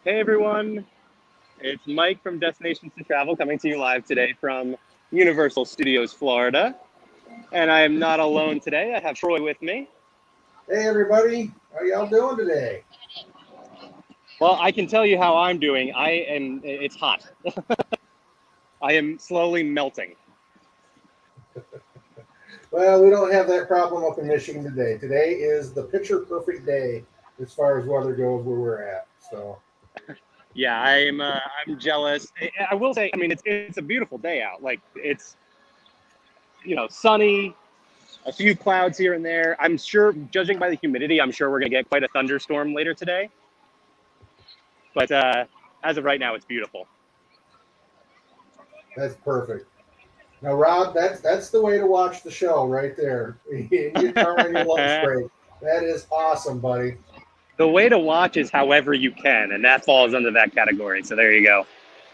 Hey everyone, it's Mike from Destinations to Travel coming to you live today from Universal Studios, Florida. And I am not alone today. I have Troy with me. Hey everybody, how y'all doing today? Well, I can tell you how I'm doing. It's hot. I am slowly melting. Well, we don't have that problem up in Michigan today. Today is the picture perfect day as far as weather goes where we're at. So Yeah, I'm jealous. I will say, I mean, it's a beautiful day out. Like it's sunny, a few clouds here and there. I'm sure, judging by the humidity, I'm sure we're gonna get quite a thunderstorm later today. But as of right now, it's beautiful. that's perfect. Now, Rob, that's the way to watch the show right there in your car on your lunch break. That is awesome, buddy. The way to watch is however you can, and that falls under that category. So there you go.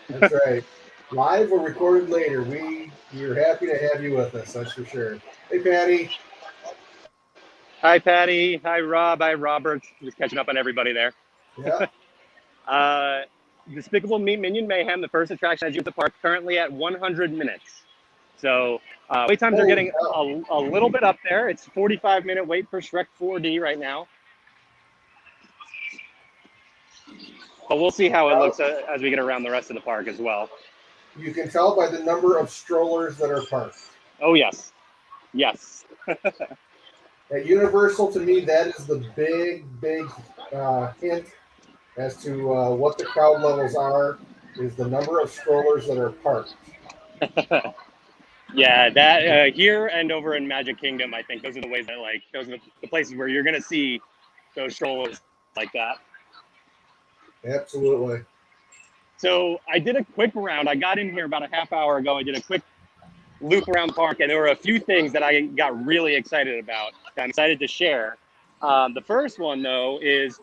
That's right. Live or recorded later, we're happy to have you with us. That's for sure. Hey, Patty. Hi, Patty. Hi, Rob. Hi, Robert. Just catching up on everybody there. Yeah. Uh, Despicable Me Minion Mayhem, the first attraction at the park, currently at 100 minutes. So wait times are Holy getting cow. a little bit up there. It's 45-minute wait for Shrek 4D right now. But we'll see how it looks as we get around the rest of the park as well. You can tell by the number of strollers that are parked. Oh, yes. Yes. At Universal, to me, that is the big hint as to what the crowd levels are. Is the number of strollers that are parked. Yeah, that here and over in Magic Kingdom, I think those are the ways that those are the places where you're gonna see those strollers like that. Absolutely. So I did a quick round. I got in here about a half hour ago. I did a quick loop around the park, and there were a few things that I got really excited about that I'm excited to share. The first one, though, is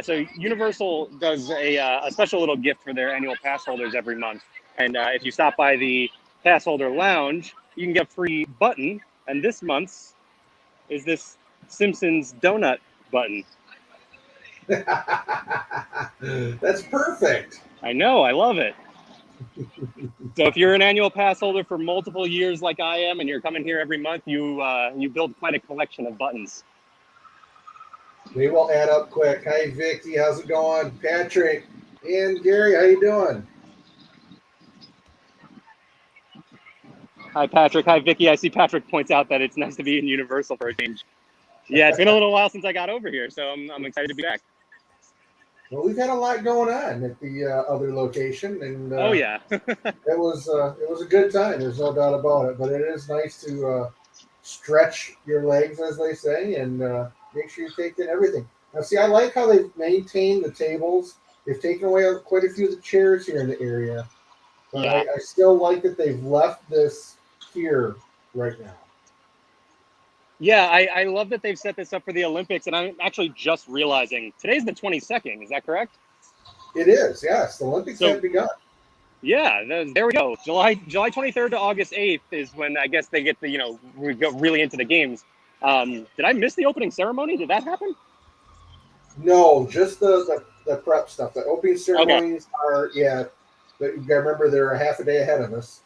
so Universal does a special little gift for their annual pass holders every month. And if you stop by the pass holder lounge, you can get a free button. And this month's is this Simpsons donut button. That's perfect. I know, I love it. So if you're an annual pass holder for multiple years like I am, and you're coming here every month, you build quite a collection of buttons. They will add up quick. Hi, Vicky. How's it going? Patrick and Gary, how you doing? Hi, Patrick. Hi, Vicky. I see Patrick points out that it's nice to be in Universal for a change. Yeah, it's been a little while since I got over here, so I'm excited to be back. Well, we've had a lot going on at the other location, and Oh yeah, it was a good time. There's no doubt about it. But it is nice to stretch your legs, as they say, and make sure you take in everything. Now, see, I like how they've maintained the tables. They've taken away quite a few of the chairs here in the area, but yeah, I still like that they've left this here right now. yeah. I love that they've set this up for the Olympics, and I'm actually just realizing today's the 22nd. Is that correct? It is, yes. The Olympics have begun. Yeah, there we go. July 23rd to August 8th is when I guess they get we go really into the games. Did I miss the opening ceremony? Did that happen? No, just the prep stuff. The opening ceremonies are, yeah, but you got to remember they're a half a day ahead of us.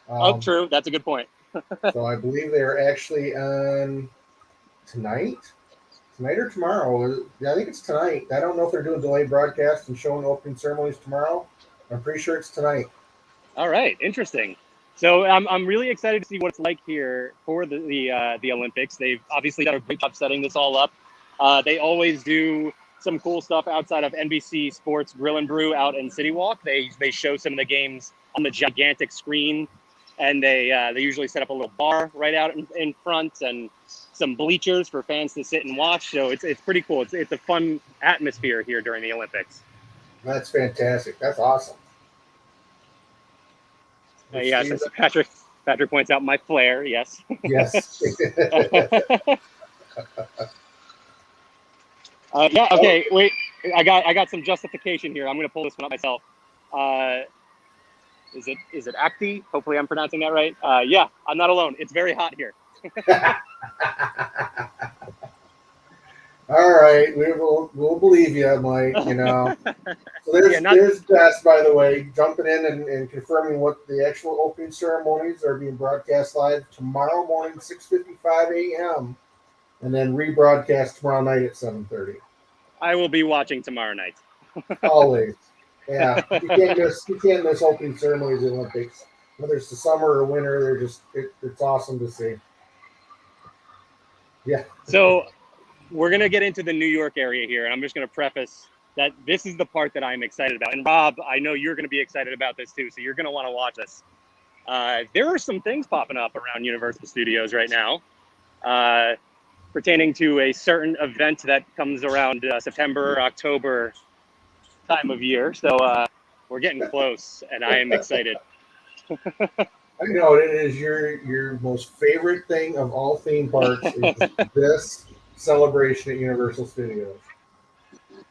Oh, true. That's a good point. So I believe they are actually on tonight or tomorrow. I think it's tonight. I don't know if they're doing delayed broadcast and showing opening ceremonies tomorrow. I'm pretty sure it's tonight. All right, interesting. So I'm really excited to see what it's like here for the Olympics. They've obviously done a great job setting this all up. They always do some cool stuff outside of NBC Sports Grill and Brew out in City Walk. They show some of the games on the gigantic screen, and they usually set up a little bar right out in front and some bleachers for fans to sit and watch. So it's pretty cool. It's a fun atmosphere here during the Olympics. That's fantastic. That's awesome. Yes, Patrick points out my flair. Yes. Yes. Yeah. Okay. Wait. I got some justification here. I'm going to pull this one up myself. Is it Acti? Hopefully, I'm pronouncing that right. Yeah. I'm not alone. It's very hot here. All right, we'll believe you, Mike. You know. So Yeah, not there's Jess, by the way, jumping in and confirming what the actual opening ceremonies are being broadcast live tomorrow morning, 6:55 a.m., and then rebroadcast tomorrow night at 7:30. I will be watching tomorrow night. Always, yeah. You can't miss opening ceremonies at the Olympics, whether it's the summer or winter. It's awesome to see. Yeah. So we're gonna get into the New York area here, and I'm just gonna preface that this is the part that I'm excited about. And Rob, I know you're gonna be excited about this too, so you're gonna want to watch this. There are some things popping up around Universal Studios right now, pertaining to a certain event that comes around September, October time of year. So we're getting close, and I am excited. I know it is your most favorite thing of all theme parks is this celebration at Universal Studios.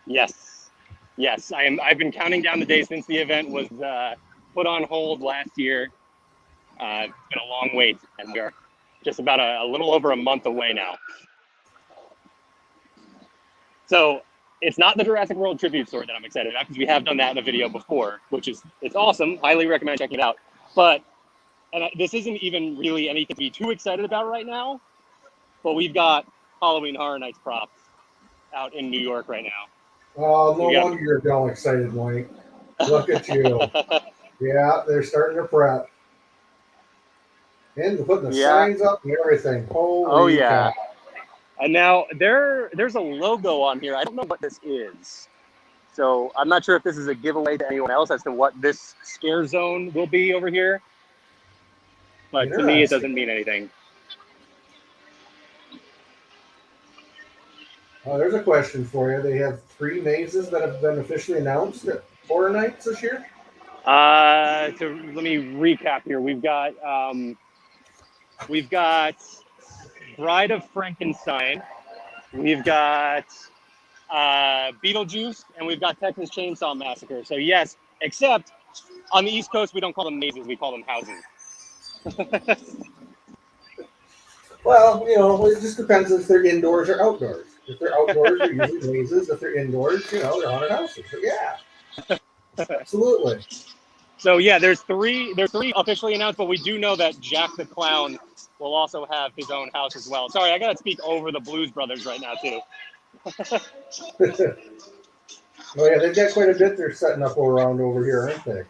Yes, yes, I am. I've been counting down the days since the event was put on hold last year. It's been a long wait, and we are just about a little over a month away now. So it's not the Jurassic World tribute store that I'm excited about, because we have done that in a video before, it's awesome. Highly recommend checking it out. But this isn't even really anything to be too excited about right now. But we've got Halloween Horror Nights props out in New York right now. Oh, So no wonder you're all excited, Mike. Look at you. Yeah, they're starting to prep. And putting the signs up and everything. Holy cow. And now there's a logo on here. I don't know what this is. So I'm not sure if this is a giveaway to anyone else as to what this scare zone will be over here. But to me, it doesn't mean anything. Oh, there's a question for you. They have 3 mazes that have been officially announced at Horror Nights this year. Let me recap here. We've got Bride of Frankenstein. We've got Beetlejuice, and we've got Texas Chainsaw Massacre. So yes, except on the East Coast, we don't call them mazes, we call them houses. Well, it just depends if they're indoors or outdoors. If they're outdoors, they're usually mazes. If they're indoors, they're haunted houses. But yeah, absolutely. So yeah, there's three officially announced, but we do know that Jack the Clown will also have his own house as well. Sorry, I gotta speak over the Blues Brothers right now too. Oh yeah, they've got quite a bit they're setting up around over here, aren't they?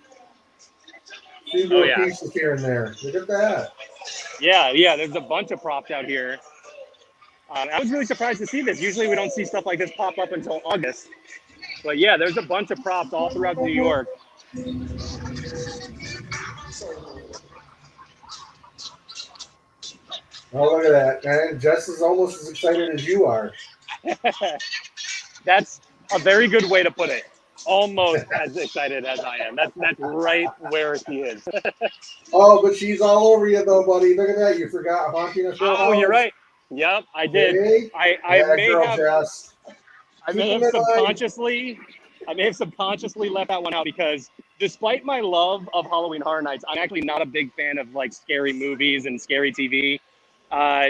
Few little pieces here and there. Look at that. Yeah, there's a bunch of props out here. I was really surprised to see this. Usually we don't see stuff like this pop up until August. But yeah, there's a bunch of props all throughout New York. Oh, look at that, man. Jess is almost as excited as you are. That's a very good way to put it. Almost as excited as I am. That's right where he is. Oh, but she's all over you though, buddy. Look at that. You forgot Haunting of Hill House. Oh, you're right. Yep, I did. Hey? I may have subconsciously left that one out, because despite my love of Halloween Horror Nights, I'm actually not a big fan of like scary movies and scary TV.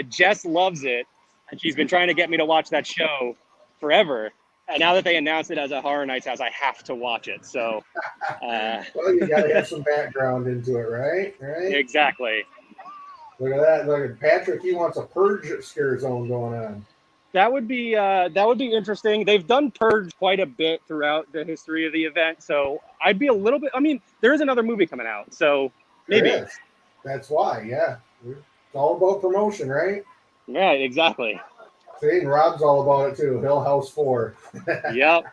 Jess loves it, and she's been trying to get me to watch that show forever. And now that they announced it as a Horror Nights house, I have to watch it. So, well, you got to have some background into it, right? Right. Exactly. Look at that. Look at Patrick. He wants a Purge scare zone going on. That would be interesting. They've done Purge quite a bit throughout the history of the event, so I'd be a little bit. I mean, there is another movie coming out, so maybe. That's why. Yeah, it's all about promotion, right? Yeah, exactly. See, and Rob's all about it too. Hill House 4. Yep.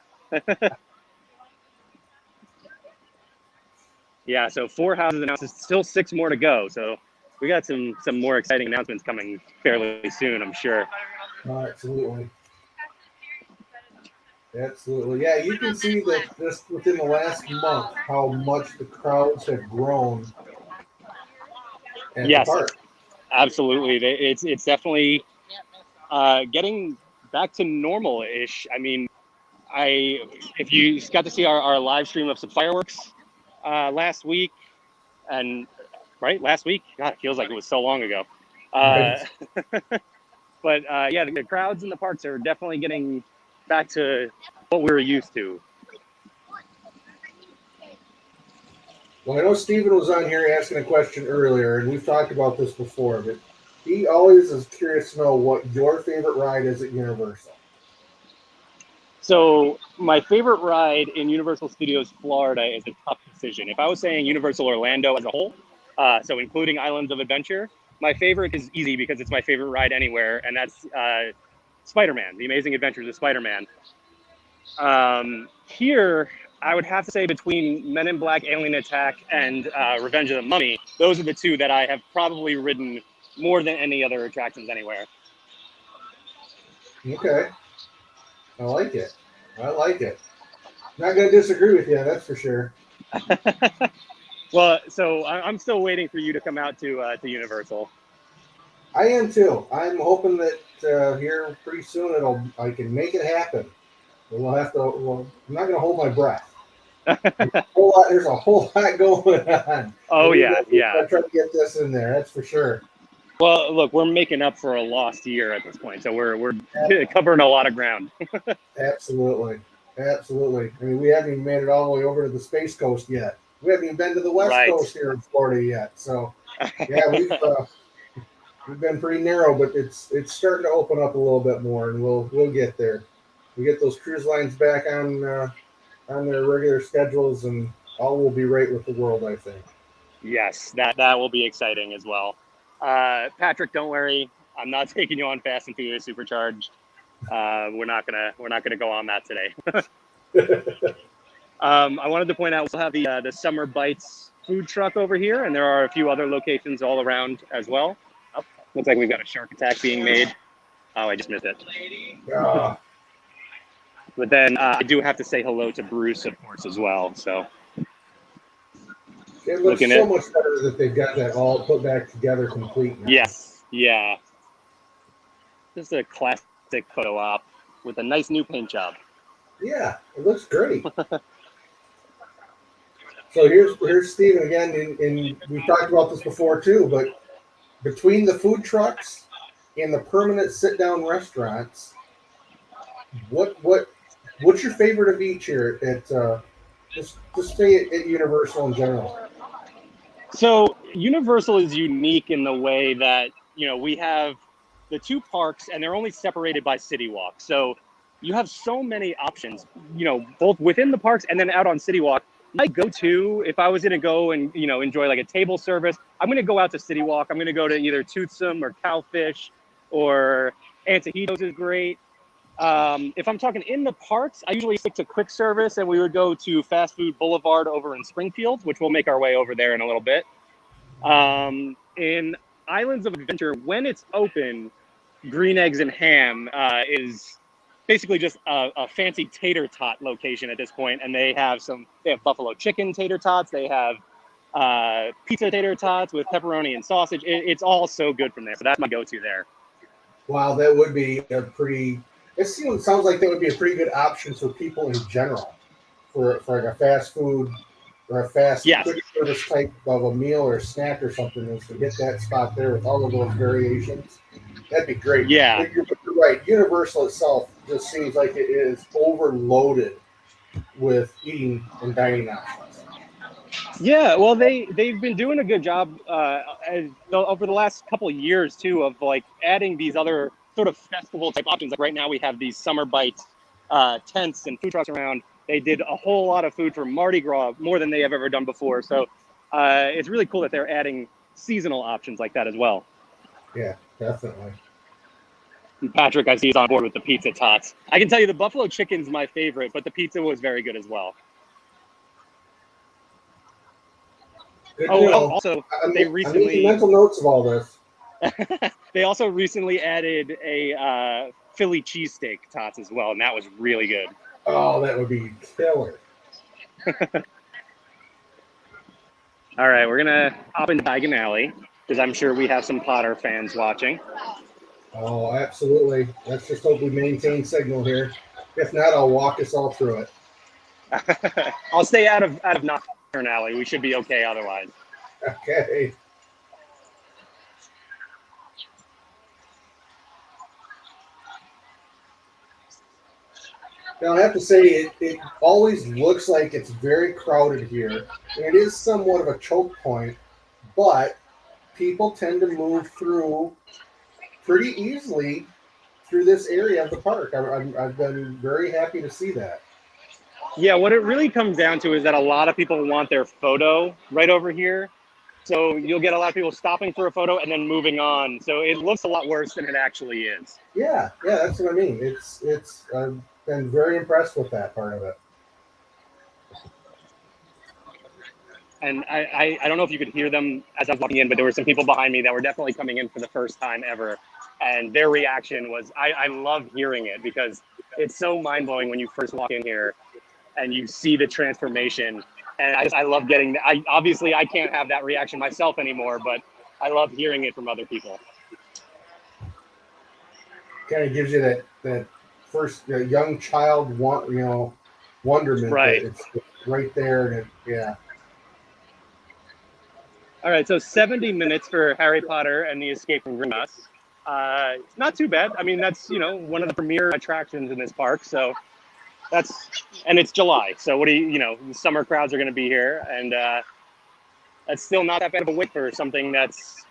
Yeah, so 4 houses announced. Still 6 more to go. So we got some more exciting announcements coming fairly soon, I'm sure. Oh, absolutely. Absolutely. Yeah, you can see that just within the last month how much the crowds have grown. Yes, absolutely. It's definitely getting back to normal-ish. I mean, if you got to see our live stream of some fireworks last week, and last week, God, it feels like it was so long ago. But yeah, the crowds in the parks are definitely getting back to what we were used to. Well, I know Steven was on here asking a question earlier, and we've talked about this before, but he always is curious to know what your favorite ride is at Universal. So my favorite ride in Universal Studios Florida is a tough decision. If I was saying Universal Orlando as a whole, so including Islands of Adventure, my favorite is easy because it's my favorite ride anywhere, and that's Spider-Man, The Amazing Adventures of Spider-Man. Here, I would have to say between Men in Black, Alien Attack, and Revenge of the Mummy, those are the two that I have probably ridden more than any other attractions anywhere. Okay. I like it. I like it. Not going to disagree with you, that's for sure. Well, so I'm still waiting for you to come out to Universal. I am too. I'm hoping that here pretty soon I can make it happen. But we'll have to. Well, I'm not going to hold my breath. There's a whole lot going on. Oh yeah. I try to get this in there. That's for sure. Well, look, we're making up for a lost year at this point, so we're covering a lot of ground. Absolutely. I mean, we haven't even made it all the way over to the Space Coast yet. We haven't even been to the West Coast here in Florida yet. So, yeah, we've been pretty narrow, but it's starting to open up a little bit more, and we'll get there. We get those cruise lines back on their regular schedules, and all will be right with the world, I think. Yes, that will be exciting as well. Patrick, don't worry, I'm not taking you on Fast and Furious Supercharged. We're not gonna go on that today. I wanted to point out we'll have the Summer Bites food truck over here, and there are a few other locations all around as well. Oh, looks like we've got a shark attack being made. Oh, I just missed it. But then I do have to say hello to Bruce, of course, as well. So it looks so much better that they've got that all put back together complete now. Yes, yeah. This is a classic photo op with a nice new paint job. Yeah, it looks great. So here's Steven again, and we've talked about this before too, but between the food trucks and the permanent sit-down restaurants, what's your favorite of each here at just stay at Universal in general? So Universal is unique in the way that, we have the two parks and they're only separated by City Walk. So you have so many options, both within the parks and then out on City Walk. My go-to, if I was going to go and, enjoy like a table service, I'm going to go out to City Walk. I'm going to go to either Toothsome or Cowfish, or Antojitos is great. If I'm talking in the parks, I usually stick to quick service, and we would go to Fast Food Boulevard over in Springfield, which we'll make our way over there in a little bit. In Islands of Adventure, when it's open, Green Eggs and Ham is basically just a fancy tater tot location at this point, and they have buffalo chicken tater tots, they have pizza tater tots with pepperoni and sausage. It's all so good from there, so that's my go-to there. Wow, that would be it sounds like that would be a pretty good option for people in general, for like a fast food or a fast quick service type of a meal or a snack or something, is to get that spot there with all of those variations. That'd be great. Yeah. You're right. Universal itself just seems like it is overloaded with eating and dining options. Yeah, well, they've been doing a good job over the last couple of years too, of like adding these other sort of festival type options. Like right now we have these Summer Bites tents and food trucks around. They did a whole lot of food for Mardi Gras, more than they have ever done before. So it's really cool that they're adding seasonal options like that as well. Yeah, definitely. Patrick, I see, is on board with the pizza tots. I can tell you the buffalo chicken's my favorite, but the pizza was very good as well. Good also, they recently... I'm making mental notes of all this. They also recently added a Philly cheesesteak tots as well, and that was really good. Oh, that would be killer. All right, we're going to hop into Diagon Alley, because I'm sure we have some Potter fans watching. Oh, absolutely. Let's just hope we maintain signal here. If not, I'll walk us all through it. I'll stay out of Nocturne Alley. We should be okay otherwise. Okay. Now I have to say it always looks like it's very crowded here, and it is somewhat of a choke point, but people tend to move through pretty easily through this area of the park. I've been very happy to see that. Yeah, what it really comes down to is that a lot of people want their photo right over here. So you'll get a lot of people stopping for a photo and then moving on. So it looks a lot worse than it actually is. Yeah, that's what I mean. It's I've been very impressed with that part of it. And I don't know if you could hear them as I was walking in, but there were some people behind me that were definitely coming in for the first time ever. And their reaction was, I love hearing it because it's so mind blowing when you first walk in here and you see the transformation. And I love getting, obviously I can't have that reaction myself anymore, but I love hearing it from other people. Kind of gives you that first young child wonderment Right. that it's right there, and yeah. All right, so 70 minutes for Harry Potter and the Escape from Gringotts. Not too bad. I mean, that's, one of the premier attractions in this park. So and it's July. So the summer crowds are going to be here. And that's still not that bad of a wait for something that's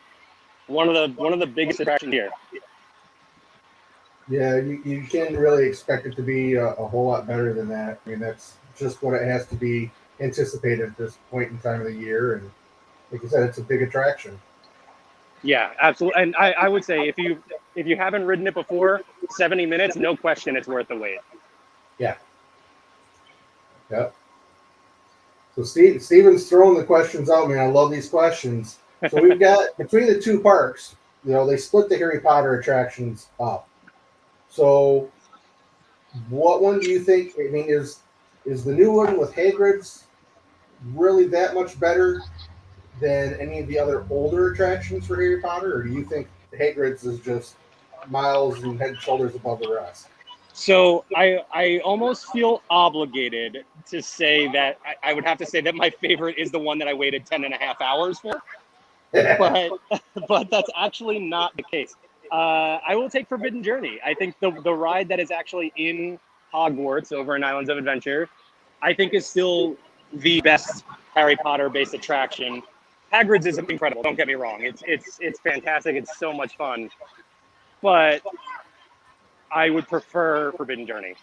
one of the biggest attractions here. Yeah, you can't really expect it to be a whole lot better than that. I mean, that's just what it has to be anticipated at this point in time of the year. And like you said, it's a big attraction. Yeah, absolutely. And I would say if you haven't ridden it before, 70 minutes, no question, it's worth the wait. Yeah. Yep. So Steven's throwing the questions out, man. I love these questions. So we've got between the two parks, they split the Harry Potter attractions up. So what one do you think? I mean, is the new one with Hagrid's really that much better than any of the other older attractions for Harry Potter, or do you think Hagrid's is just miles and head and shoulders above the rest? So I almost feel obligated to say that I would have to say that my favorite is the one that I waited 10 and a half hours for, but that's actually not the case. I will take Forbidden Journey. I think the ride that is actually in Hogwarts over in Islands of Adventure, I think is still the best Harry Potter based attraction. Hagrid's is incredible. Don't get me wrong. It's fantastic. It's so much fun, but I would prefer Forbidden Journey.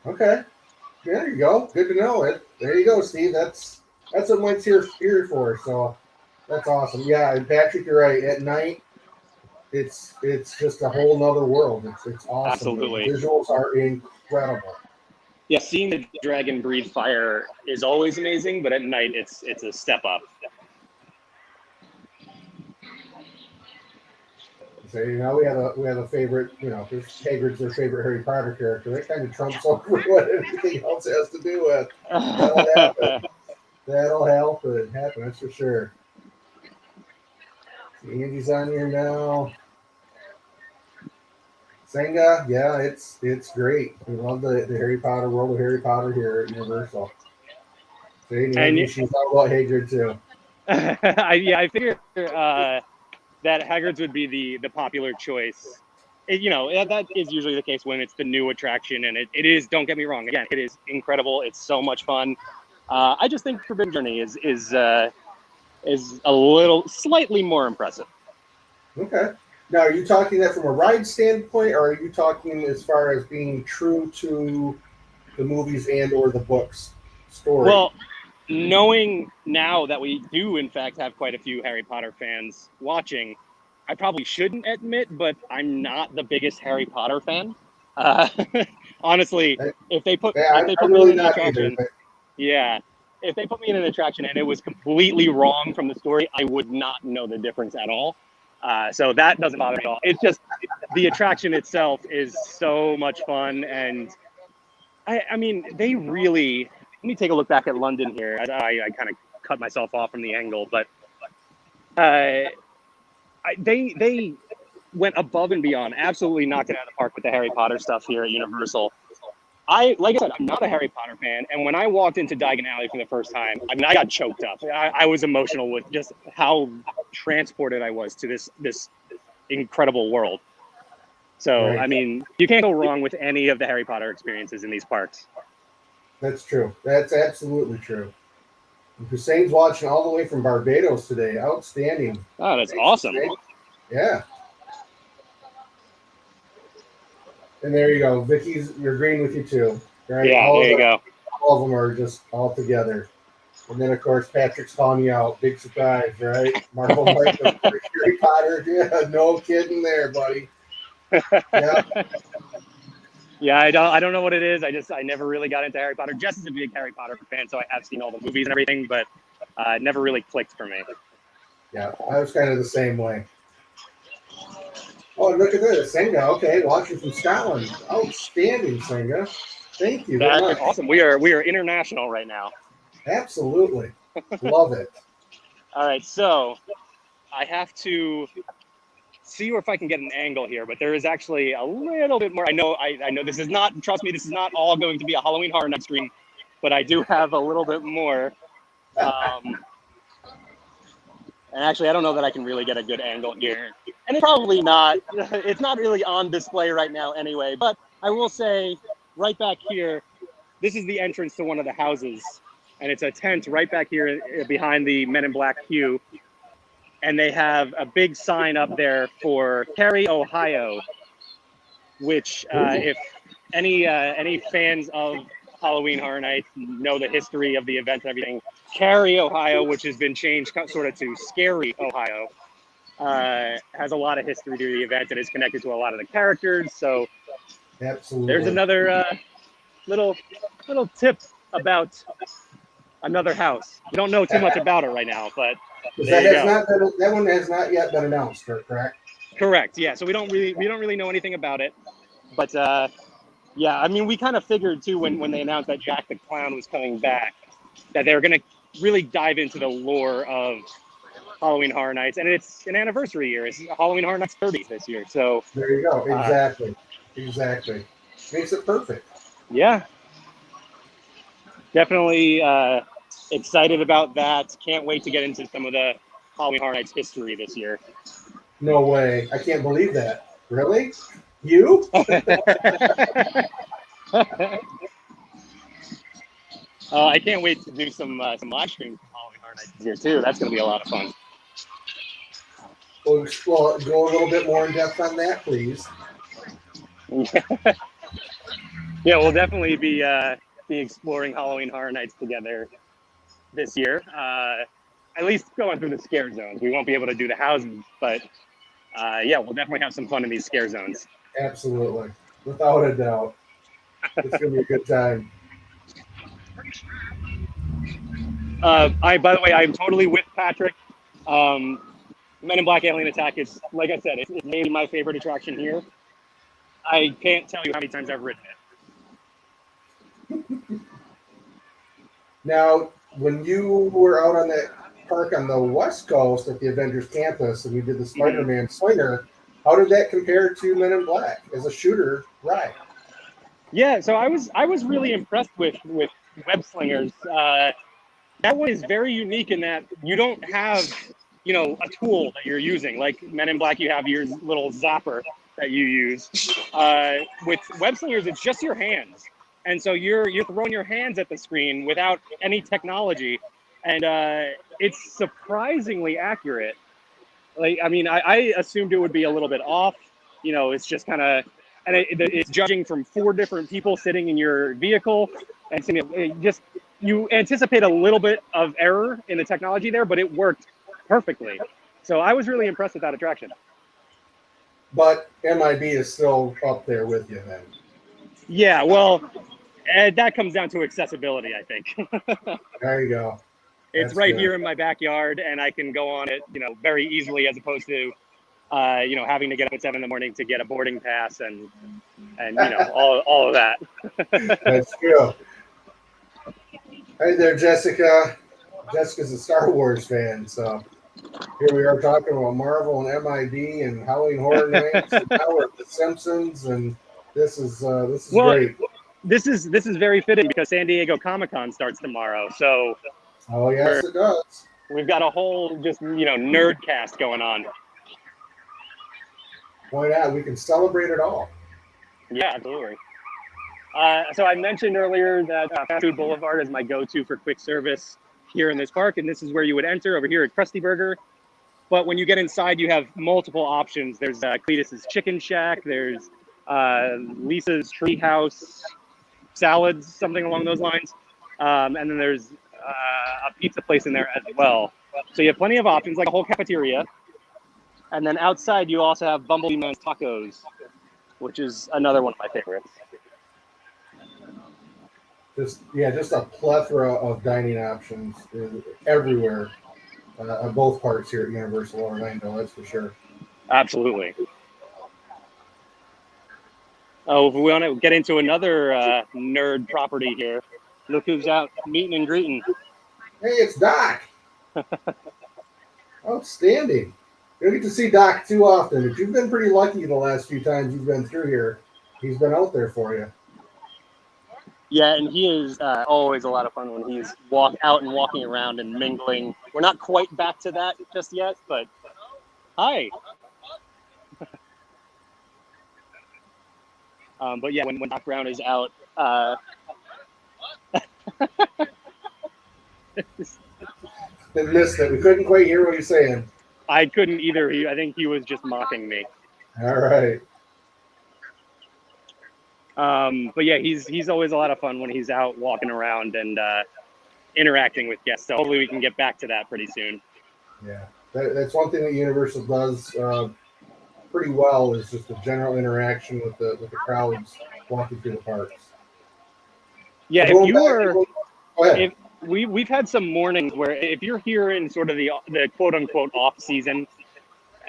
Okay. There you go. Good to know it. There you go, Steve. That's what Mike's here for. So that's awesome. Yeah, and Patrick, you're right. At night, it's just a whole nother world. It's awesome. Absolutely. The visuals are incredible. Yeah, seeing the dragon breathe fire is always amazing, but at night it's a step up. So we have a favorite. If Hagrid's their favorite Harry Potter character, that kind of trumps over what anything else has to do with. That'll happen. That'll happen. That's for sure. See, Andy's on here now. Senga, yeah, it's great. We love the Harry Potter world of Harry Potter here at Universal. See, and she's all about Hagrid too. I figured that Hagrid's would be the popular choice. That is usually the case when it's the new attraction, and it is. Don't get me wrong. Again, it is incredible. It's so much fun. I just think Forbidden Journey is a little slightly more impressive. Okay. Now, are you talking that from a ride standpoint, or are you talking as far as being true to the movies and or the books story? Well, knowing now that we do, in fact, have quite a few Harry Potter fans watching, I probably shouldn't admit, but I'm not the biggest Harry Potter fan. Honestly, if they put me in an attraction, if they put me in an attraction and it was completely wrong from the story, I would not know the difference at all. So that doesn't bother me at all. It's just the attraction itself is so much fun, and I mean, they really. Let me take a look back at London here. I kind of cut myself off from the angle, but they went above and beyond, absolutely knocked it out of the park with the Harry Potter stuff here at Universal. Like I said, I'm not a Harry Potter fan, and when I walked into Diagon Alley for the first time, I mean, I got choked up. I was emotional with just how transported I was to this incredible world. So, Right. I mean, you can't go wrong with any of the Harry Potter experiences in these parks. That's true. That's absolutely true. Hussein's watching all the way from Barbados today. Outstanding. Oh, that's Thanks, awesome. Hussein. Yeah. And there you go. Vicky's you're agreeing with you too. Right? Yeah, there you go. All of them are just all together. And then of course Patrick's calling you out. Big surprise, right? Marvel Knight, Harry Potter. Yeah, no kidding there, buddy. Yeah. Yeah, I don't know what it is. I never really got into Harry Potter. Jess is a big Harry Potter fan, so I have seen all the movies and everything, but it never really clicked for me. Yeah, I was kind of the same way. Oh, look at this. Senga, okay, watching from Scotland. Outstanding, Senga. Thank you very much. That's awesome. We are international right now. Absolutely. Love it. All right, so I have to see if I can get an angle here, but there is actually a little bit more. I know this is not, trust me, this is not all going to be a Halloween Horror Night stream, but I do have a little bit more. And actually, I don't know that I can really get a good angle here. And it's probably not, it's not really on display right now anyway, but I will say right back here, this is the entrance to one of the houses. And it's a tent right back here behind the Men in Black queue. And they have a big sign up there for Cary, Ohio, which if any fans of Halloween Horror Nights know the history of the event and everything, Cary, Ohio, which has been changed sort of to Scary, Ohio, has a lot of history to the event and is connected to a lot of the characters. So absolutely. There's another little tip about another house. We don't know too much about it right now, but that one has not yet been announced, correct? Correct. Yeah. So we don't really know anything about it, but yeah. I mean, we kind of figured too when they announced that Jack the Clown was coming back that they were going to really dive into the lore of Halloween Horror Nights, and it's an anniversary year. It's Halloween Horror Nights 30 this year. So there you go. Exactly. Makes it perfect. Yeah. Definitely excited about that. Can't wait to get into some of the Halloween Horror Nights history this year. No way. I can't believe that. Really? You? I can't wait to do some live streams for Halloween Horror Nights this year too. That's going to be a lot of fun. Well, go a little bit more in depth on that, please. Yeah, we'll definitely be exploring Halloween Horror Nights together this year. At least going through the scare zones. We won't be able to do the houses, but yeah, we'll definitely have some fun in these scare zones. Absolutely, without a doubt, it's gonna be a good time. By the way, I'm totally with Patrick. Men in Black Alien Attack is, like I said, it's maybe my favorite attraction here. I can't tell you how many times I've ridden it. Now, when you were out on that park on the West Coast at the Avengers Campus and we did the Spider-Man Swinger, how did that compare to Men in Black as a shooter ride? Yeah, so I was really impressed with Web Slingers. That one is very unique in that you don't have, a tool that you're using. Like Men in Black, you have your little zapper that you use. With Web Slingers, it's just your hands. And so you're throwing your hands at the screen without any technology. And it's surprisingly accurate. Like, I mean, I assumed it would be a little bit off. It's just kind of, and it's judging from 4 different people sitting in your vehicle. And you anticipate a little bit of error in the technology there, but it worked perfectly. So I was really impressed with that attraction. But MIB is still up there with you then. Yeah, well, that comes down to accessibility, I think. There you go. It's right here in my backyard, and I can go on it, very easily, as opposed to, having to get up at 7 a.m. to get a boarding pass and all of that. That's true. Hey there, Jessica. Jessica's a Star Wars fan, so here we are talking about Marvel and MIB and Halloween Horror Nights, and now we're at The Simpsons, and this is great. This is very fitting because San Diego Comic-Con starts tomorrow, so. Oh yes, it does. We've got a whole just nerd cast going on. Why not? We can celebrate it all. Yeah, absolutely. So I mentioned earlier that Fast Food Boulevard is my go-to for quick service here in this park, and this is where you would enter over here at Krusty Burger. But when you get inside, you have multiple options. There's Cletus's Chicken Shack. There's Lisa's Treehouse Salads, something along those lines. And then there's a pizza place in there as well. So you have plenty of options, like a whole cafeteria. And then outside, you also have Bumblebee Man's Tacos, which is another one of my favorites. Just a plethora of dining options everywhere on both parts here at Universal Orlando. That's for sure. Absolutely. Oh, if we want to get into another nerd property here, look who's out meeting and greeting. Hey, it's Doc. Outstanding. You don't get to see Doc too often, but you've been pretty lucky the last few times you've been through here. He's been out there for you. Yeah, and he is always a lot of fun when he's out and walking around and mingling. We're not quite back to that just yet, but hi. But yeah, when Doc Brown is out, Missed it. We couldn't quite hear what he's saying. I couldn't either. I think he was just mocking me. All right. But yeah, he's always a lot of fun when he's out walking around and interacting with guests. So hopefully we can get back to that pretty soon. Yeah, that's one thing that Universal does pretty well is just the general interaction with the crowds walking through the parks. Yeah, if you are, if we've had some mornings where if you're here in sort of the quote unquote off season,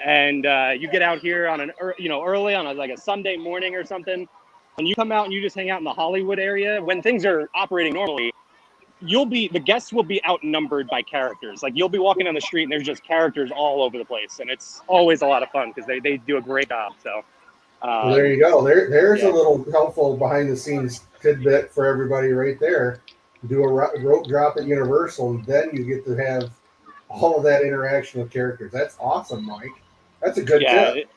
and you get out here on early on like a Sunday morning or something, and you come out and you just hang out in the Hollywood area when things are operating normally, the guests will be outnumbered by characters. Like you'll be walking down the street and there's just characters all over the place, and it's always a lot of fun because they do a great job. So well, there you go. There's a little helpful behind the scenes tidbit for everybody right there. Do a rope drop at Universal, and then you get to have all of that interaction with characters. That's awesome, Mike. That's a good tip.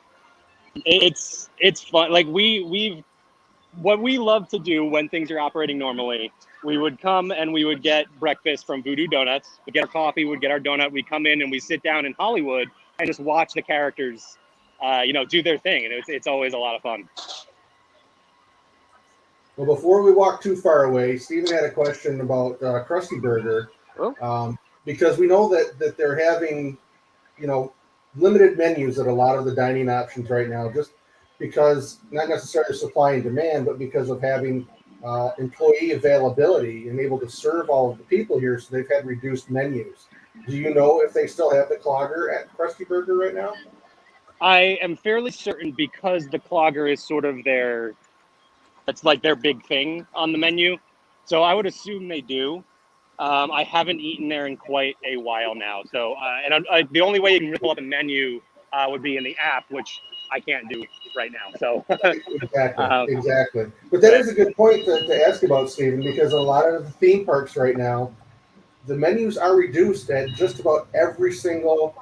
It's fun. Like what we love to do when things are operating normally, we would come and we would get breakfast from Voodoo Donuts. We'd get our coffee, we'd get our donut, we'd come in and we sit down in Hollywood and just watch the characters, do their thing. And it's always a lot of fun. Well, before we walk too far away, Stephen had a question about Krusty Burger. Because we know that they're having, limited menus at a lot of the dining options right now, just because not necessarily supply and demand, but because of having employee availability and able to serve all of the people here, so they've had reduced menus. Do you know if they still have the clogger at Krusty Burger right now? I am fairly certain because the clogger is sort of it's like their big thing on the menu. So I would assume they do. I haven't eaten there in quite a while now. So, the only way you can pull up a menu would be in the app, which I can't do right now. So exactly. But that is a good point to ask about, Stephen, because a lot of the theme parks right now, the menus are reduced at just about every single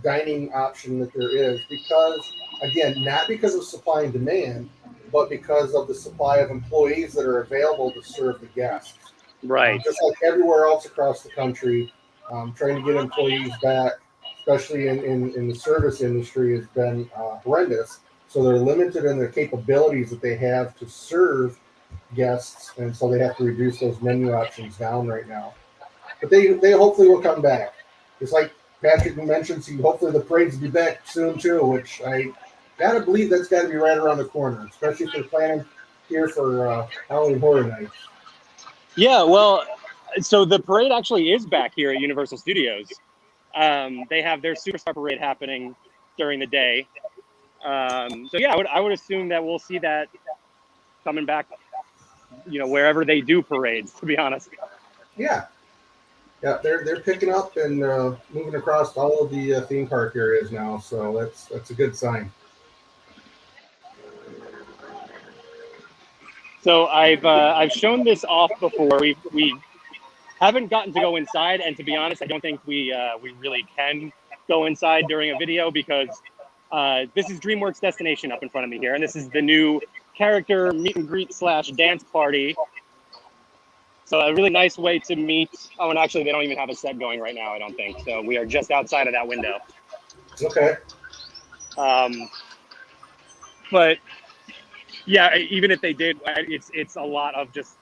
dining option that there is, because, again, not because of supply and demand, but because of the supply of employees that are available to serve the guests. Right. Just like everywhere else across the country, trying to get employees back, especially in the service industry, has been horrendous. So they're limited in their capabilities that they have to serve guests, and so they have to reduce those menu options down right now. But they hopefully will come back. Just like Patrick mentioned, hopefully the parades will be back soon too, which I gotta believe that's got to be right around the corner, especially if they're planning here for Halloween Horror Nights. Yeah, well, so the parade actually is back here at Universal Studios. They have their Superstar Parade happening during the day. So yeah, I would assume that we'll see that coming back, wherever they do parades, to be honest. Yeah, they're picking up and moving across all of the theme park areas now, so that's a good sign. So I've shown this off before. We haven't gotten to go inside, and to be honest, I don't think we really can go inside during a video because this is DreamWorks Destination up in front of me here, and this is the new character meet and greet / dance party. So a really nice way to meet. Oh, and actually, they don't even have a set going right now, I don't think. So we are just outside of that window. Okay. But yeah, even if they did, it's a lot of just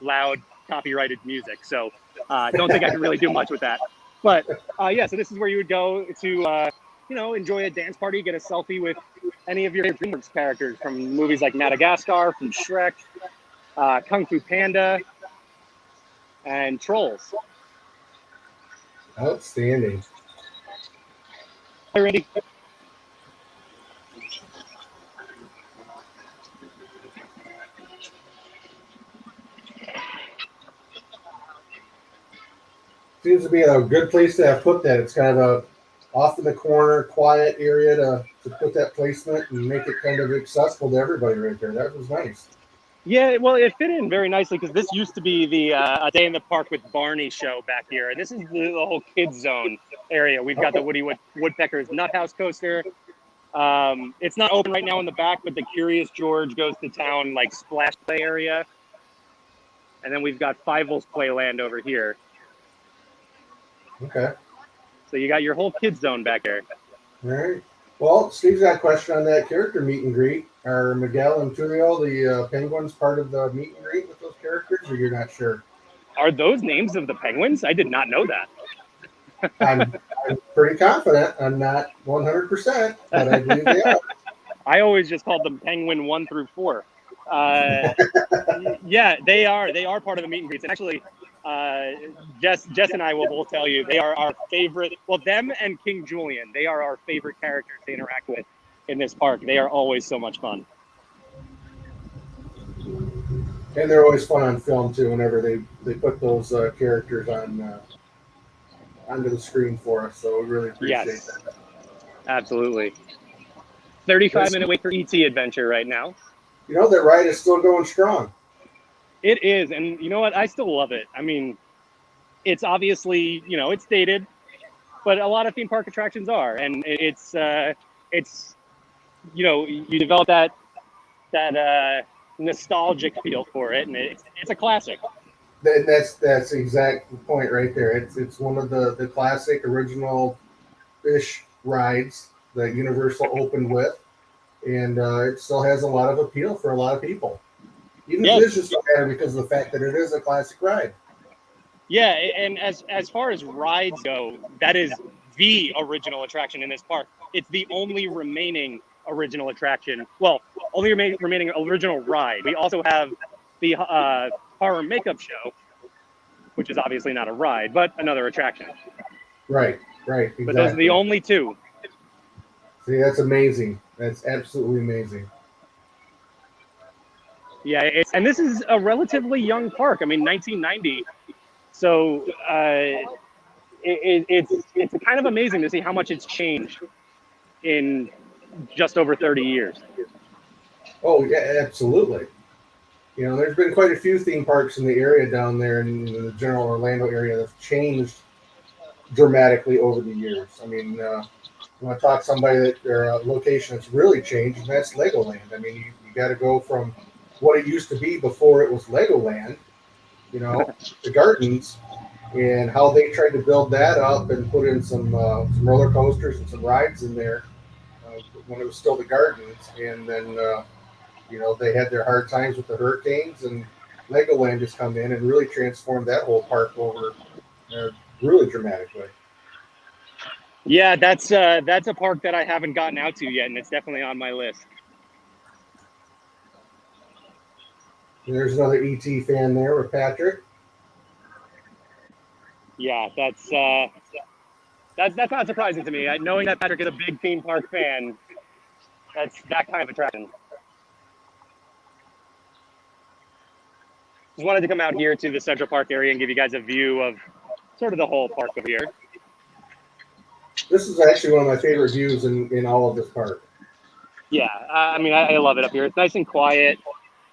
loud copyrighted music. So don't think I can really do much with that. But yeah, so this is where you would go to enjoy a dance party, get a selfie with any of your DreamWorks characters from movies like Madagascar, from Shrek, Kung Fu Panda, and Trolls. Outstanding. Hi, Randy. Seems to be a good place to have put that. It's kind of a off in the corner, quiet area to put that placement and make it kind of accessible to everybody right there. That was nice. Yeah, well, it fit in very nicely because this used to be the A Day in the Park with Barney show back here. And this is the whole kids zone area. We've got the Woody Woodpecker's Nut House coaster. It's not open right now in the back, but the Curious George goes to town like splash play area. And then we've got Fievel's Playland over here. Okay. So you got your whole kids zone back there. All right. Well, Steve's got a question on that character meet and greet. Are Miguel and Tulio, the penguins, part of the meet and greet with those characters, or you're not sure? Are those names of the penguins? I did not know that. I'm pretty confident. I'm not 100%, but I believe they are. I always just called them Penguin 1 through 4. Yeah, they are part of the meet and greets. And actually, Jess and I will both tell you they are our favorite. Well, them and King Julian, they are our favorite characters to interact with in this park. They are always so much fun. And they're always fun on film too. Whenever they put those characters on onto the screen for us, so we really appreciate that. Absolutely. 35-minute wait for ET Adventure right now. You know, that ride is still going strong. It is, and you know what? I still love it. I mean, it's obviously, it's dated, but a lot of theme park attractions are, and it's you develop that nostalgic feel for it, and it's a classic. That's the exact point right there. It's one of the classic original-ish rides that Universal opened with, and it still has a lot of appeal for a lot of people. Even if it's just matter because of the fact that it is a classic ride. Yeah, and as far as rides go, that is the original attraction in this park. It's the only remaining original attraction. Well, only remaining original ride. We also have the horror makeup show, which is obviously not a ride, but another attraction. Right, exactly. But those are the only two. See, that's amazing. That's absolutely amazing. Yeah, and this is a relatively young park. I mean, 1990. So it's kind of amazing to see how much it's changed in just over 30 years. Oh, yeah, absolutely. There's been quite a few theme parks in the area down there in the general Orlando area that have changed dramatically over the years. I mean, you want to talk to somebody that their location has really changed, and that's Legoland. I mean, you got to go from what it used to be before it was Legoland, the gardens, and how they tried to build that up and put in some roller coasters and some rides in there when it was still the gardens. And then, they had their hard times with the hurricanes, and Legoland has come in and really transformed that whole park over really dramatically. Yeah, that's a park that I haven't gotten out to yet, and it's definitely on my list. There's another ET fan there with Patrick. Yeah, that's not surprising to me. Knowing that Patrick is a big theme park fan, that's that kind of attraction. Just wanted to come out here to the Central Park area and give you guys a view of sort of the whole park over here. This is actually one of my favorite views in all of this park. Yeah, I mean, I love it up here. It's nice and quiet.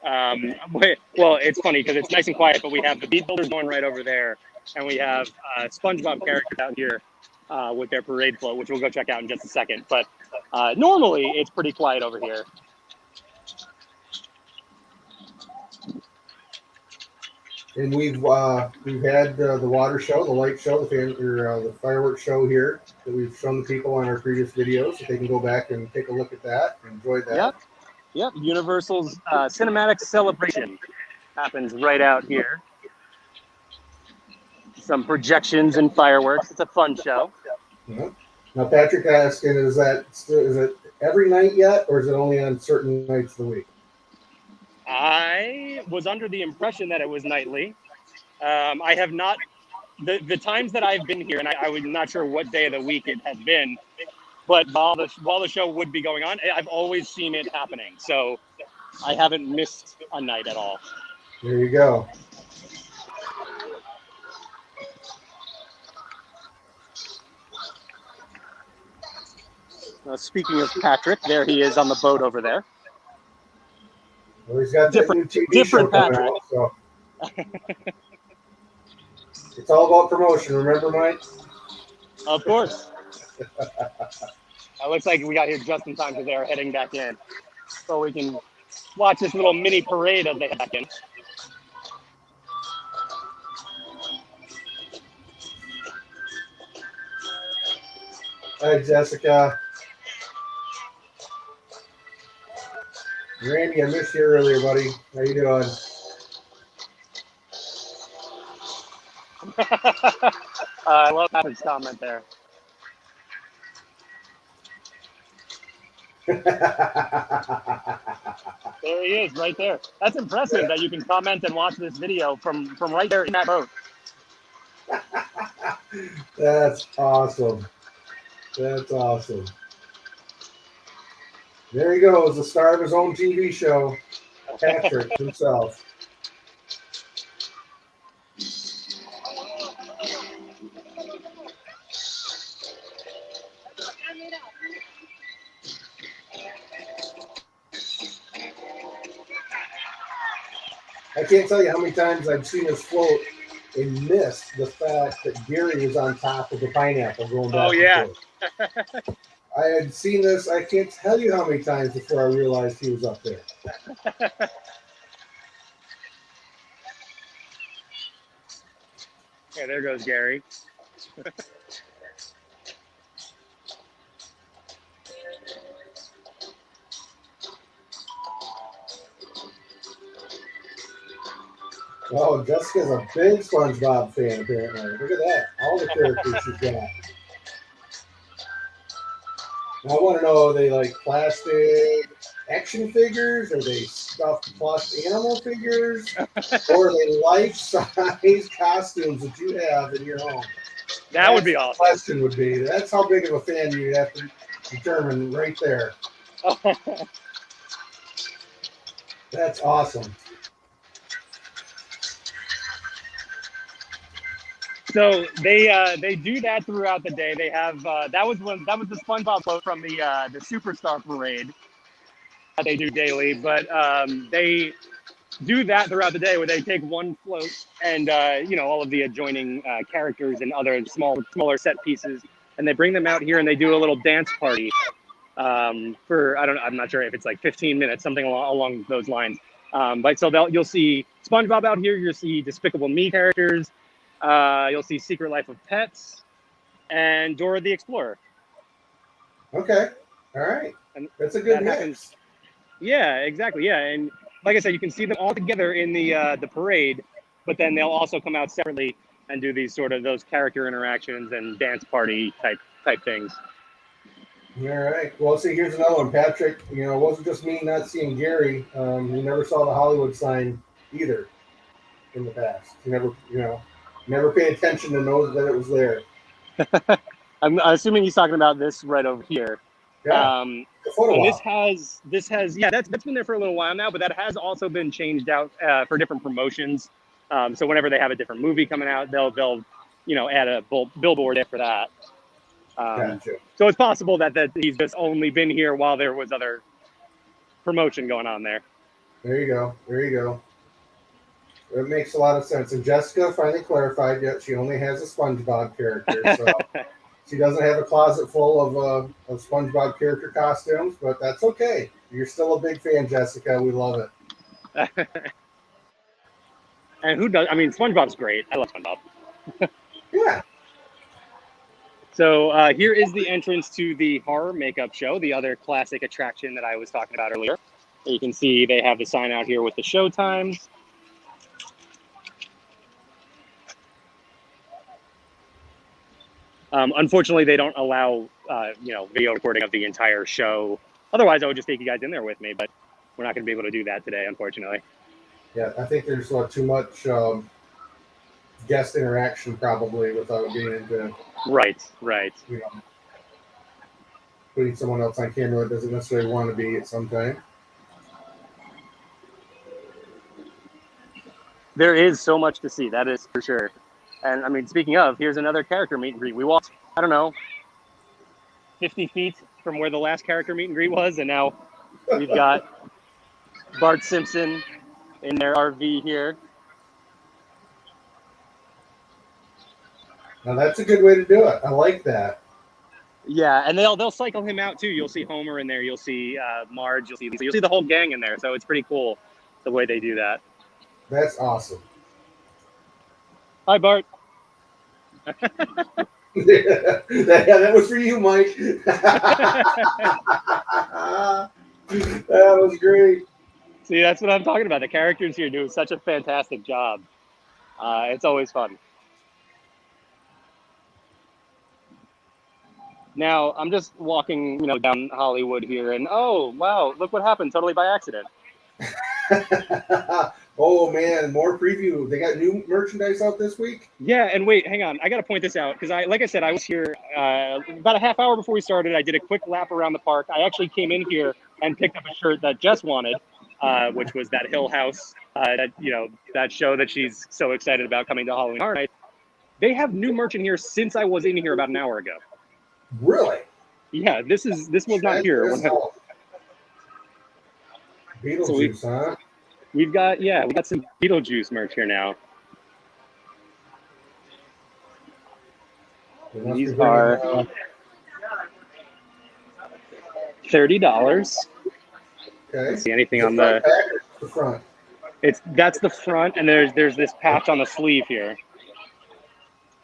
Well, it's funny because it's nice and quiet, but we have the Beat Builders going right over there, and we have SpongeBob characters out here with their parade float, which we'll go check out in just a second. But Normally, it's pretty quiet over here. And we've had the water show, the light show, the fireworks show here that we've shown the people on our previous videos. So they can go back and take a look at that and enjoy that. Yep. Universal's Cinematic Celebration happens right out here. Some projections and fireworks. It's a fun show. Yeah. Now, Patrick asking, is it every night yet, or is it only on certain nights of the week? I was under the impression that it was nightly. I have not, the times that I've been here, and I was not sure what day of the week it has been, but while the show would be going on, I've always seen it happening. So I haven't missed a night at all. There you go. Speaking of Patrick, there he is on the boat over there. Well, he's got that new TV show coming out, so. It's all about promotion, remember, Mike? Of course. It looks like we got here just in time because they're heading back in. So we can watch this little mini parade as they head back in. Hi, Jessica. Randy, I missed you earlier, buddy. How you doing? I love Patrick's comment there. There he is, right there. That's impressive that you can comment and watch this video from right there in that boat. That's awesome. That's awesome. There he goes, the star of his own TV show, Patrick himself. I can't tell you how many times I've seen this float and missed the fact that Gary was on top of the pineapple going back. Oh, yeah. I had seen this, I can't tell you how many times before I realized he was up there. Yeah, there goes Gary. Oh, Jessica's a big SpongeBob fan, apparently. Look at that. All the characters she's got. Now, I want to know, are they like plastic action figures? Are they stuffed plush animal figures? Or are they life-size costumes that you have in your home? That would be awesome. The question would be, that's how big of a fan you have to determine right there. That's awesome. So they do that throughout the day. They have that was the SpongeBob float from the Superstar Parade that they do daily. But they do that throughout the day where they take one float and all of the adjoining characters and other smaller set pieces, and they bring them out here and they do a little dance party for I'm not sure if it's like 15 minutes, something along those lines. But so you'll see SpongeBob out here. You'll see Despicable Me characters. You'll see Secret Life of Pets and Dora the Explorer. Okay. All right. And that's a good mix. Happens. Yeah, exactly. Yeah. And like I said, you can see them all together in the parade, but then they'll also come out separately and do these sort of those character interactions and dance party type things. All right. Well, see, here's another one. Patrick, it wasn't just me not seeing Gary. You never saw the Hollywood sign either in the past. You never paid attention to know that it was there. I'm assuming he's talking about this right over here. Yeah. This has that's been there for a little while now, but that has also been changed out for different promotions. So whenever they have a different movie coming out, they'll add a billboard there for that. Gotcha. So it's possible that he's just only been here while there was other promotion going on there. There you go. It makes a lot of sense. And Jessica finally clarified that she only has a SpongeBob character. So She doesn't have a closet full of SpongeBob character costumes, but that's okay. You're still a big fan, Jessica. We love it. And who does? I mean, SpongeBob's great. I love SpongeBob. Yeah. So here is the entrance to the horror makeup show, the other classic attraction that I was talking about earlier. You can see they have the sign out here with the show times. Unfortunately, they don't allow video recording of the entire show. Otherwise, I would just take you guys in there with me, but we're not going to be able to do that today, unfortunately. Yeah, I think there's too much guest interaction probably without being into Right. Putting someone else on camera that doesn't necessarily want to be at some time. There is so much to see, that is for sure. And I mean, speaking of, here's another character meet and greet. We walked, I don't know, 50 feet from where the last character meet and greet was, and now we've got Bart Simpson in their RV here. Now that's a good way to do it. I like that. Yeah, and they'll cycle him out too. You'll see Homer in there. You'll see Marge. You'll see the whole gang in there. So it's pretty cool the way they do that. That's awesome. Hi, Bart. that was for you, Mike. That was great. See, that's what I'm talking about. The characters here do such a fantastic job. It's always fun. Now, I'm just walking, down Hollywood here, and oh, wow, look what happened totally by accident. Oh, man, more preview. They got new merchandise out this week? Yeah, and wait, hang on. I got to point this out because, like I said, I was here about a half hour before we started. I did a quick lap around the park. I actually came in here and picked up a shirt that Jess wanted, which was that Hill House, that show that she's so excited about coming to Halloween Horror Nights. They have new merch in here since I was in here about an hour ago. Really? Yeah, this was not here. Beetlejuice, huh? We got some Beetlejuice merch here now. These are $30. Okay. See anything on the front? That's the front, and there's this patch on the sleeve here.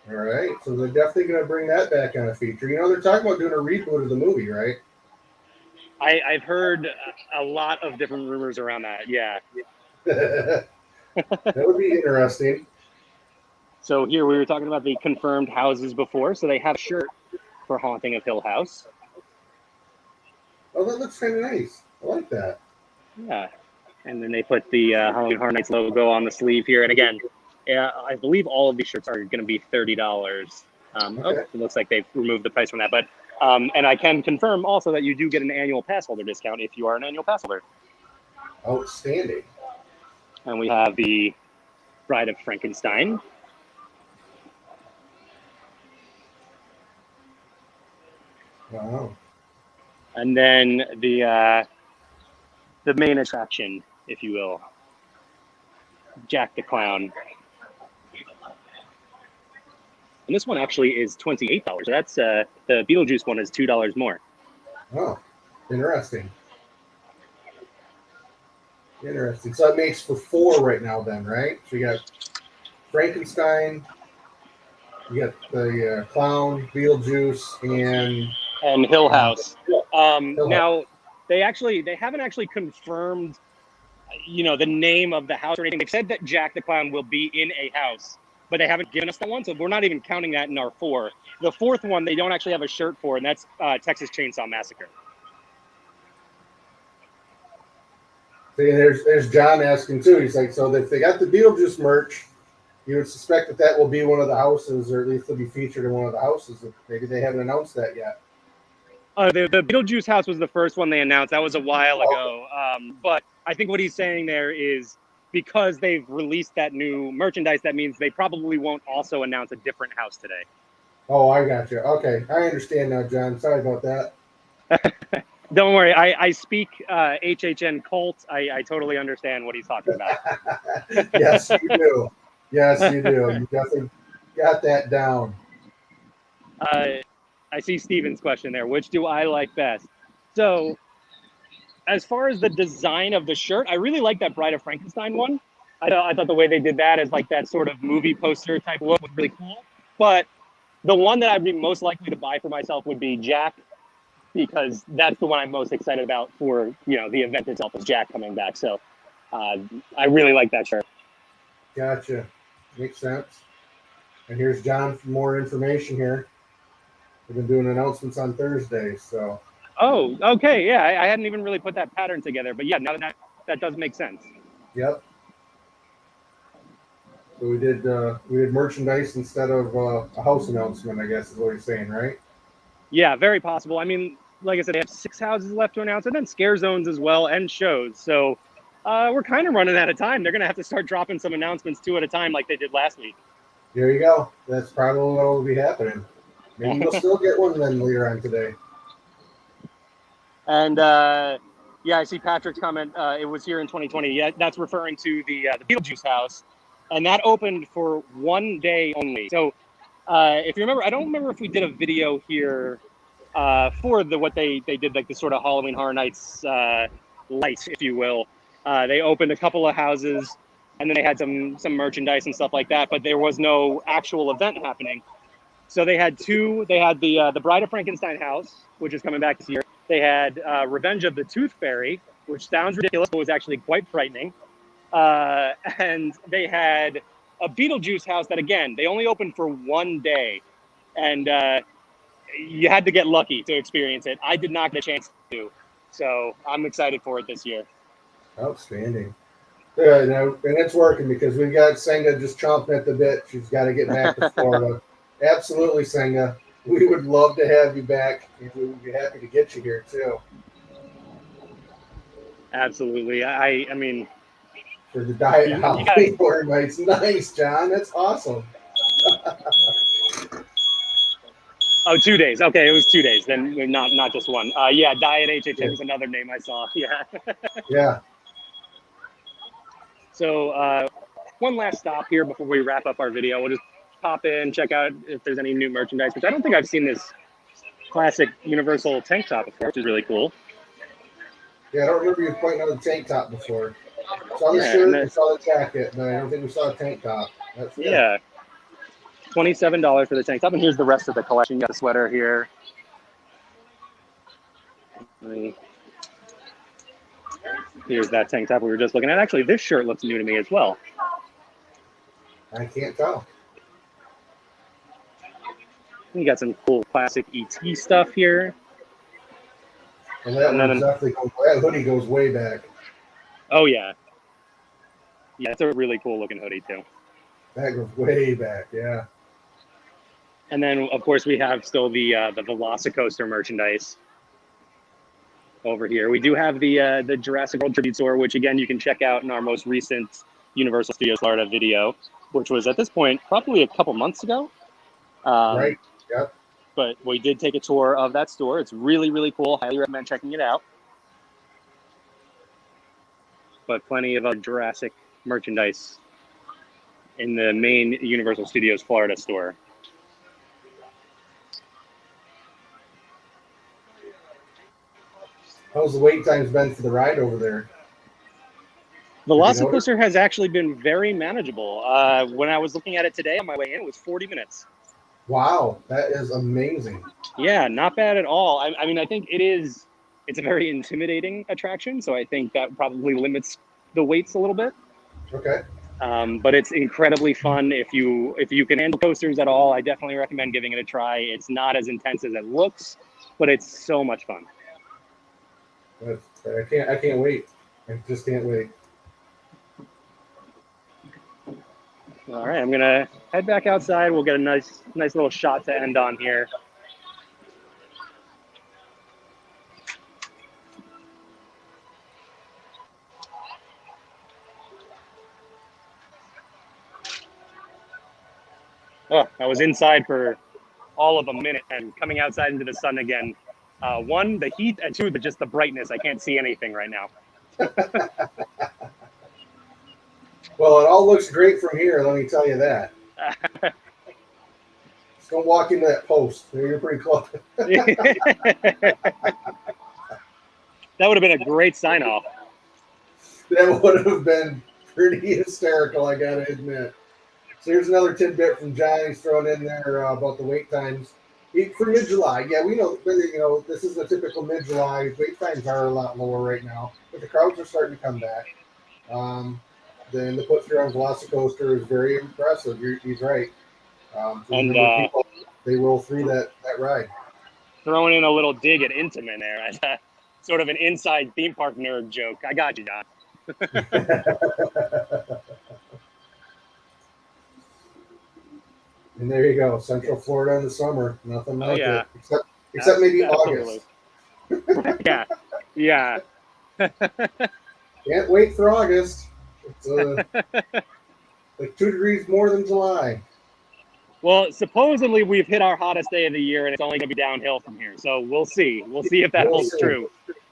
All right, so they're definitely going to bring that back on a feature. They're talking about doing a reboot of the movie, right? I've heard a lot of different rumors around that. Yeah. That would be interesting. So here we were talking about the confirmed houses before. So they have a shirt for Haunting of Hill House. Oh, that looks kind of nice. I like that. Yeah. And then they put the Halloween Horror Nights logo on the sleeve here. And again, I believe all of these shirts are going to be $30. Okay. It looks like they've removed the price from that. But and I can confirm also that you do get an annual pass holder discount if you are an annual pass holder. Outstanding. And we have the Bride of Frankenstein. Wow. And then the main attraction, if you will, Jack the Clown. And this one actually is $28. So that's the Beetlejuice one is $2 more. Oh, interesting. Interesting. So that makes for 4 right now, then, right? So you got Frankenstein, you got the Clown, Beetlejuice, and Hill House. Hill now, they haven't actually confirmed, the name of the house or anything. They've said that Jack the Clown will be in a house, but they haven't given us that one, so we're not even counting that in our 4. The 4th one, they don't actually have a shirt for, and that's Texas Chainsaw Massacre. See, there's John asking too. He's like, so if they got the Beetlejuice merch, you would suspect that will be one of the houses, or at least it'll be featured in one of the houses. Maybe they haven't announced that yet. The Beetlejuice house was the first one they announced. That was a while ago. But I think what he's saying there is because they've released that new merchandise, that means they probably won't also announce a different house today. Oh, I got you. Okay, I understand now, John. Sorry about that. Don't worry. I speak HHN cult. I totally understand what he's talking about. Yes, you do. Yes, you do. You definitely got that down. I see Steven's question there. Which do I like best? So, as far as the design of the shirt, I really like that Bride of Frankenstein one. I thought the way they did that as like that sort of movie poster type look was really cool. But the one that I'd be most likely to buy for myself would be Jack, because that's the one I'm most excited about for, the event itself, is Jack coming back. So I really like that shirt. Gotcha. Makes sense. And here's John for more information here. We've been doing announcements on Thursdays, so. Oh, okay. Yeah, I hadn't even really put that pattern together. But yeah, now that does make sense. Yep. So we did merchandise instead of a house announcement, I guess is what you're saying, right? Yeah, very possible. I mean, like I said, they have 6 houses left to announce, and then scare zones as well, and shows. So we're kind of running out of time. They're going to have to start dropping some announcements 2 at a time like they did last week. There you go. That's probably what will be happening. Maybe you'll still get one then later on today. And yeah, I see Patrick's comment. It was here in 2020. Yeah, that's referring to the Beetlejuice house, and that opened for 1 day only. So if you remember, I don't remember if we did a video here for what they did, like the sort of Halloween Horror Nights light, if you will. They opened a couple of houses, and then they had some merchandise and stuff like that, but there was no actual event happening. So they had 2. They had the Bride of Frankenstein house, which is coming back this year. They had Revenge of the Tooth Fairy, which sounds ridiculous, but was actually quite frightening. And they had a Beetlejuice house that, again, they only opened for 1 day. And you had to get lucky to experience it. I did not get a chance to. So I'm excited for it this year. Outstanding. Yeah, and it's working because we've got Senga just chomping at the bit. She's got to get back to Florida. Absolutely, Senga. We would love to have you back, and we would be happy to get you here too. Absolutely. I mean, for the diet Halloween Horror Nights. Nice, John. That's awesome. Oh, 2 days. Okay, it was 2 days. Then not just one. Yeah, Diet HHN is another name I saw. Yeah. Yeah. So one last stop here before we wrap up our video. We'll just pop in, check out if there's any new merchandise, which I don't think I've seen this classic Universal tank top before, which is really cool. Yeah, I don't remember you pointing out the tank top before. Saw the shirt, and saw the jacket, but I don't think we saw a tank top. Yeah. $27 for the tank top, and here's the rest of the collection. You got the sweater here. Here's that tank top we were just looking at. Actually, this shirt looks new to me as well. I can't tell. You got some cool classic ET stuff here. And that hoodie goes way back. Oh, yeah. Yeah, it's a really cool looking hoodie, too. That goes way back, yeah. And then, of course, we have still the Velocicoaster merchandise over here. We do have the Jurassic World Tribute Store, which, again, you can check out in our most recent Universal Studios Florida video, which was, at this point, probably a couple months ago. Right, yep. But we did take a tour of that store. It's really, really cool. Highly recommend checking it out. But plenty of Jurassic merchandise in the main Universal Studios Florida store. How's the wait times been for the ride over there? Velocicoaster has actually been very manageable. When I was looking at it today on my way in, it was 40 minutes. Wow, that is amazing. Yeah, not bad at all. I mean, I think it's a very intimidating attraction, so I think that probably limits the waits a little bit. Okay. But it's incredibly fun. If you can handle coasters at all, I definitely recommend giving it a try. It's not as intense as it looks, but it's so much fun. I can't wait. I just can't wait. All right, I'm gonna head back outside. We'll get a nice little shot to end on here. Oh, I was inside for all of a minute and coming outside into the sun again. 1, the heat, and 2, just the brightness. I can't see anything right now. Well, it all looks great from here, let me tell you that. Just don't walk into that post. You're pretty close. That would have been a great sign off. That would have been pretty hysterical, I gotta admit. So here's another tidbit from John. He's thrown in there about the wait times for mid-July. Yeah, we know. This is the typical mid-July. Wait times are a lot lower right now, but the crowds are starting to come back. Then the put through on Velocicoaster is very impressive. He's right. And people, they roll through that ride. Throwing in a little dig at Intamin there as a sort of an inside theme park nerd joke. I got you, John. And there you go, Central Florida in the summer. Nothing like it. Except maybe August. Yeah. Can't wait for August. It's like 2 degrees more than July. Well, supposedly we've hit our hottest day of the year, and it's only going to be downhill from here. So we'll see. We'll see if that holds true.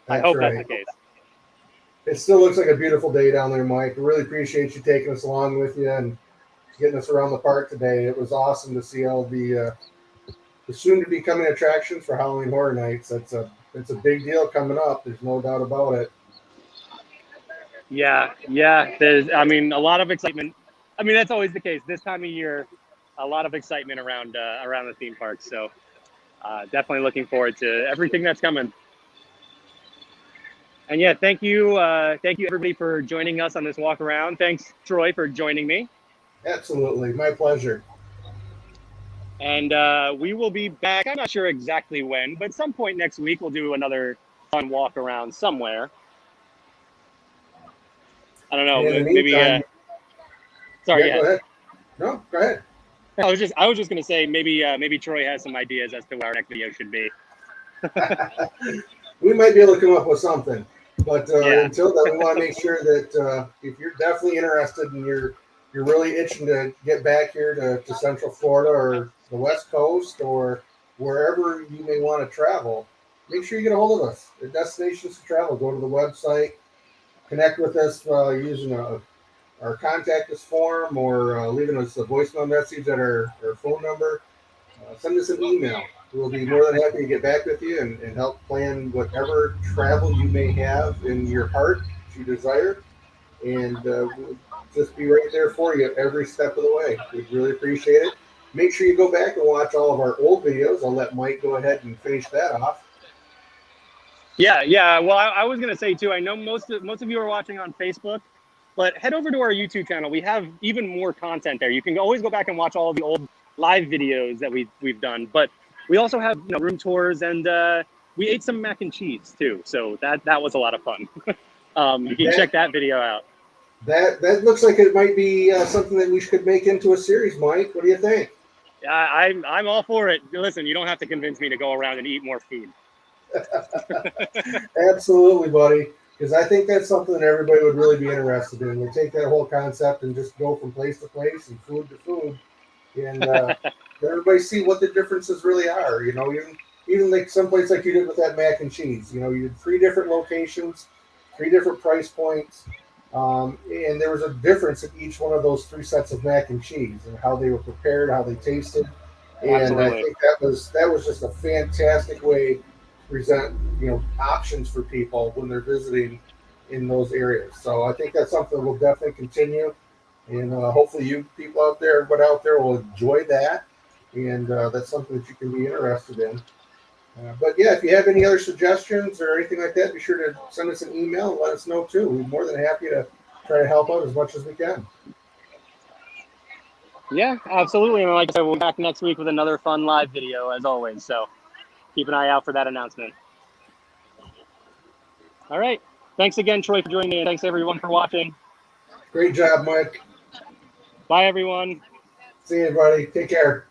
I hope that's the case. It still looks like a beautiful day down there, Mike. I really appreciate you taking us along with you and getting us around the park today. It was awesome to see all the soon-to-be coming attractions for Halloween Horror Nights. It's a big deal coming up. There's no doubt about it. Yeah. There's, a lot of excitement. That's always the case. This time of year, a lot of excitement around the theme park. So definitely looking forward to everything that's coming. And yeah, thank you everybody for joining us on this walk around. Thanks, Troy, for joining me. Absolutely, my pleasure. And we will be back. I'm not sure exactly when, but some point next week we'll do another fun walk around somewhere. I don't know. Maybe. Sorry. Yeah. Go ahead. No, go ahead. I was just gonna say maybe Troy has some ideas as to what our next video should be. We might be able to come up with something, but until then, we want to make sure that if you're definitely interested and you're really itching to get back here to Central Florida or the West Coast or wherever you may want to travel, make sure you get a hold of us at Destinations to Travel. Go to the website, connect with us using our contact us form or leaving us a voicemail message at our phone number. Send us an email. We'll be more than happy to get back with you and help plan whatever travel you may have in your heart that you desire. And we'll just be right there for you every step of the way. We'd really appreciate it. Make sure you go back and watch all of our old videos. I'll let Mike go ahead and finish that off. Yeah. Well, I was going to say, too, I know most of you are watching on Facebook, but head over to our YouTube channel. We have even more content there. You can always go back and watch all of the old live videos that we've done. But we also have room tours, and we ate some mac and cheese, too. So that was a lot of fun. You can check that video out. That looks like it might be something that we could make into a series, Mike. What do you think? I'm all for it. Listen, you don't have to convince me to go around and eat more food. Absolutely, buddy. Because I think that's something that everybody would really be interested in. We take that whole concept and just go from place to place and food to food, and let everybody see what the differences really are. Even like someplace like you did with that mac and cheese. You did 3 different locations, 3 different price points. And there was a difference in each one of those 3 sets of mac and cheese and how they were prepared, how they tasted. And absolutely. I think that was just a fantastic way to present, options for people when they're visiting in those areas. So I think that's something that will definitely continue. And hopefully you people out there, everybody out there will enjoy that. And that's something that you can be interested in. But yeah, if you have any other suggestions or anything like that, be sure to send us an email and let us know too. We're more than happy to try to help out as much as we can. Yeah, absolutely. And like I said, we'll be back next week with another fun live video as always. So keep an eye out for that announcement. All right. Thanks again, Troy, for joining me. And thanks everyone for watching. Great job, Mike. Bye, everyone. See you, everybody. Take care.